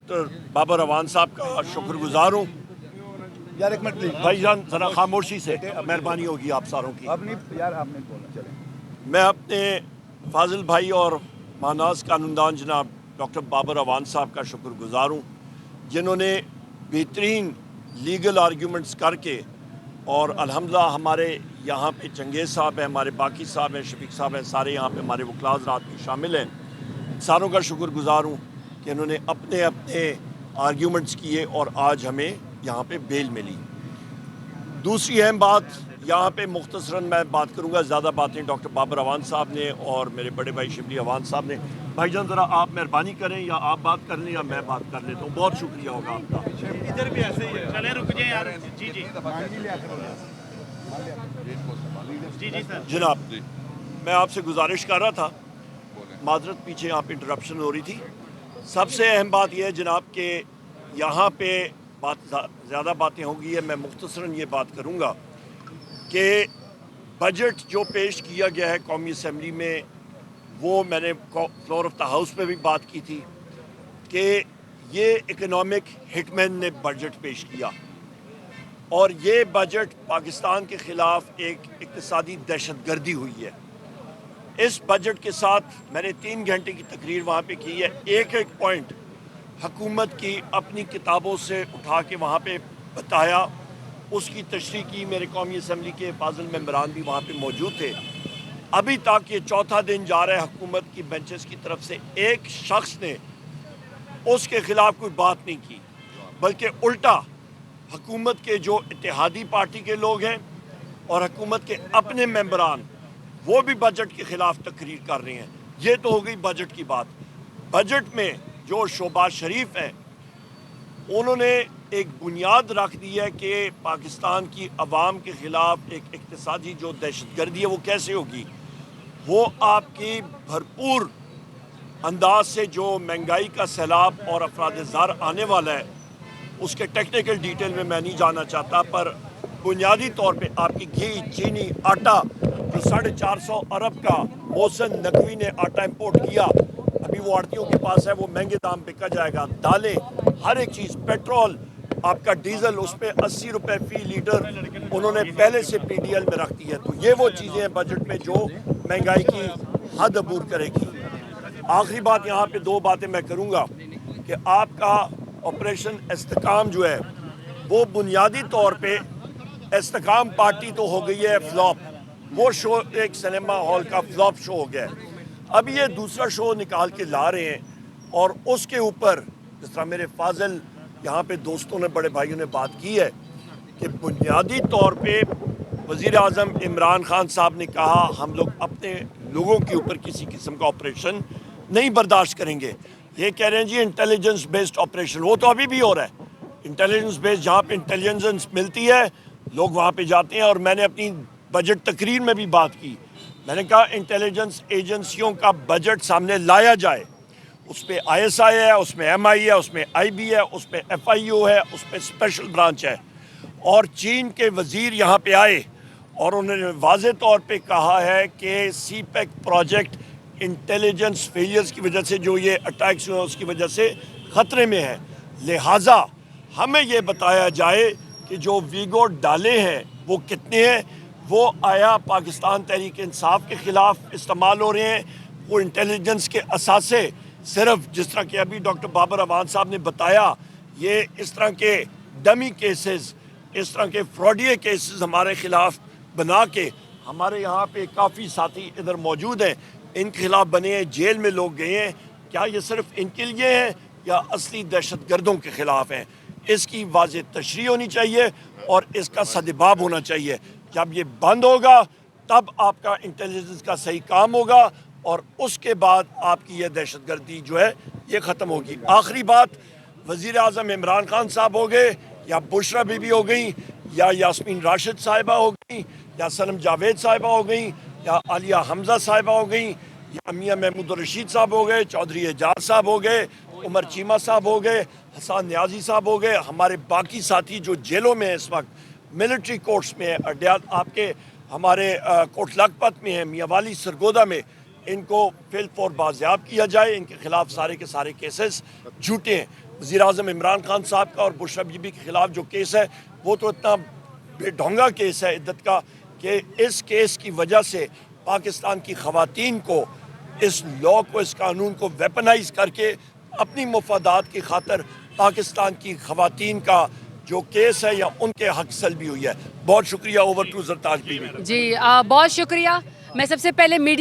Doctor Babar Awan साहब का शुक्रगुजार हूँ। यार एक मिनट प्लीज भाई जान ज़रा खामोशी से, मेहरबानी होगी आप सारों की। अब नहीं यार, आपने बोला चले। मैं अपने फाजिल भाई और मानाज कानूनदान जनाब डॉक्टर बाबर अवान साहब का शुक्रगुजार हूँ, जिन्होंने बेहतरीन लीगल आर्ग्यूमेंट्स करके और अल्हम्दुलिल्लाह हमारे यहाँ पे चंगेज़ साहब हैं, हमारे बाकी साहब हैं, शफीक साहब हैं, सारे यहाँ पे हमारे वकला हज़रात भी शामिल हैं। सारों का शुक्रगुजार हूँ कि इन्होंने अपने अपने आर्ग्यूमेंट्स किए और आज हमें यहाँ पे बेल मिली। दूसरी अहम बात यहाँ पे मुख्तसरन मैं बात करूँगा, ज़्यादा बातें डॉक्टर बाबर अवान साहब ने और मेरे बड़े भाई शिबली अवान साहब ने। भाईजान ज़रा आप मेहरबानी करें, या आप बात कर लें या मैं बात कर लेता हूँ, बहुत शुक्रिया होगा आपका। इधर भी ऐसे ही है, चले रुक जाए यार। जी जी जी जी सर। जनाब मैं आपसे गुजारिश कर रहा था, माजरत पीछे यहाँ पे इंटरप्शन हो रही थी। सबसे अहम बात यह है जनाब कि यहाँ पे बात ज़्यादा बातें होंगी है, मैं मुख्तसरन ये बात करूँगा कि बजट जो पेश किया गया है कौमी असम्बली में, वो मैंने फ्लोर ऑफ द हाउस पे भी बात की थी कि ये इकनॉमिक हिटमैन ने बजट पेश किया और ये बजट पाकिस्तान के ख़िलाफ़ एक इक़्तिसादी दहशतगर्दी हुई है। इस बजट के साथ मैंने 3 घंटे की तकरीर वहाँ पे की है, एक एक पॉइंट हुकूमत की अपनी किताबों से उठा के वहाँ पे बताया, उसकी तशरीह की। मेरे कौमी असम्बली के फाजिल मेंबरान भी वहाँ पे मौजूद थे। अभी तक ये चौथा दिन जा रहा है हुकूमत की बेंचेस की तरफ से एक शख्स ने उसके ख़िलाफ़ कोई बात नहीं की, बल्कि उल्टा हुकूमत के जो इत्तेहादी पार्टी के लोग हैं और हुकूमत के अपने मेंबरान, वो भी बजट के ख़िलाफ़ तकरीर कर रहे हैं। ये तो हो गई बजट की बात। बजट में जो शहबाज शरीफ हैं, उन्होंने एक बुनियाद रख दी है कि पाकिस्तान की अवाम के ख़िलाफ़ एक इक़्तिसादी जो दहशतगर्दी है वो कैसे होगी। वो आपकी भरपूर अंदाज से जो महंगाई का सैलाब और अफराद-ए-ज़ार आने वाला है, उसके टेक्निकल डिटेल में मैं नहीं जाना चाहता, पर बुनियादी तौर पे आपकी घी, चीनी, आटा जो 450 अरब का मोहसिन नकवी ने आटा इंपोर्ट किया, अभी वो आड़तियों के पास है, वो महंगे दाम बिका जाएगा। दालें, हर एक चीज़, पेट्रोल, आपका डीजल, उस पर 80 रुपये फ़ी लीटर उन्होंने पहले से PDL में रख दी है। तो ये वो चीज़ें हैं बजट में जो महंगाई की हद अबूर करेगी। आखिरी बात यहाँ पे 2 बातें मैं करूँगा कि आपका ऑपरेशन इस्तेकाम जो है वो बुनियादी तौर पे इस्तेकाम पार्टी तो हो गई है फ्लॉप, वो शो एक सिनेमा हॉल का फ्लॉप शो हो गया है। अब ये दूसरा शो निकाल के ला रहे हैं और उसके ऊपर जिस तरह मेरे फाजिल यहाँ पे दोस्तों ने, बड़े भाइयों ने बात की है कि बुनियादी तौर पे वज़ीर आज़म इमरान खान साहब ने कहा हम लोग अपने लोगों के ऊपर किसी किस्म का ऑपरेशन नहीं बर्दाश्त करेंगे। ये कह रहे हैं जी इंटेलिजेंस बेस्ड ऑपरेशन, वो तो अभी भी हो रहा है। इंटेलिजेंस बेस्ड, जहाँ पे इंटेलिजेंस मिलती है लोग वहाँ पे जाते हैं। और मैंने अपनी बजट तकरीर में भी बात की, मैंने कहा इंटेलिजेंस एजेंसियों का बजट सामने लाया जाए, उस पर ISI है, उसमें MI है, उसमें IB है, उसमें FIO है, उसमें स्पेशल ब्रांच है। और चीन के वज़ीर यहाँ पे आए और उन्होंने वाज़े तौर पे कहा है कि CPEC प्रोजेक्ट इंटेलिजेंस फेलियर्स की वजह से, जो ये अटैक्स हुए उसकी वजह से ख़तरे में है। लिहाजा हमें ये बताया जाए कि जो वीगो डाले हैं वो कितने हैं, वो आया पाकिस्तान तहरीक इंसाफ के ख़िलाफ़ इस्तेमाल हो रहे हैं, वो इंटेलिजेंस के असासे सिर्फ जिस तरह के अभी डॉक्टर बाबर अवान साहब ने बताया, ये इस तरह के डमी केसेस, इस तरह के फ्रॉडिये केसेस हमारे ख़िलाफ़ बना के, हमारे यहाँ पे काफ़ी साथी इधर मौजूद हैं, इनके ख़िलाफ़ बने हैं, जेल में लोग गए हैं। क्या ये सिर्फ इनके लिए है या असली दहशतगर्दों के ख़िलाफ़ हैं? इसकी वाज़ेह तशरीह होनी चाहिए और इसका सदबाब होना चाहिए। जब ये बंद होगा तब आपका इंटेलिजेंस का सही काम होगा और उसके बाद आपकी यह दहशतगर्दी जो है ये ख़त्म होगी। आखिरी बात, वज़ीर आज़म इमरान खान साहब हो गए या बुशरा बीबी हो गई या यास्मीन राशिद साहिबा हो गई या सनम जावेद साहिबा हो गई या आलिया हमज़ा साहिबा हो गई या मियाँ महमूद रशीद साहब हो गए, चौधरी एजाज साहब हो गए, उमर चीमा साहब हो गए, हसन न्याजी साहब हो गए, हमारे बाकी साथी जो जेलों में हैं इस वक्त, मिलिट्री कोर्ट्स में है, अड्याल आपके हमारे कोट लखपत में है, मियाँवाली सरगोदा में, इनको फिल फॉर बाजियाब किया जाए। इनके खिलाफ सारे के सारे केसेस झूठे हैं। وزیر اعظم عمران خان صاحب کا اور بش بیبی کے خلاف جو کیس ہے وہ تو اتنا بے ڈھونگا کیس ہے عدت کا کہ اس کیس کی وجہ سے پاکستان کی خواتین کو اس لا کو اس قانون کو ویپنائز کر کے اپنی مفادات کی خاطر پاکستان کی خواتین کا جو کیس ہے یا ان کے حق سلبی ہوئی ہے. بہت شکریہ. اوور ٹو زرتاج بیوی. جی بہت شکریہ. میں سب سے پہلے میڈیا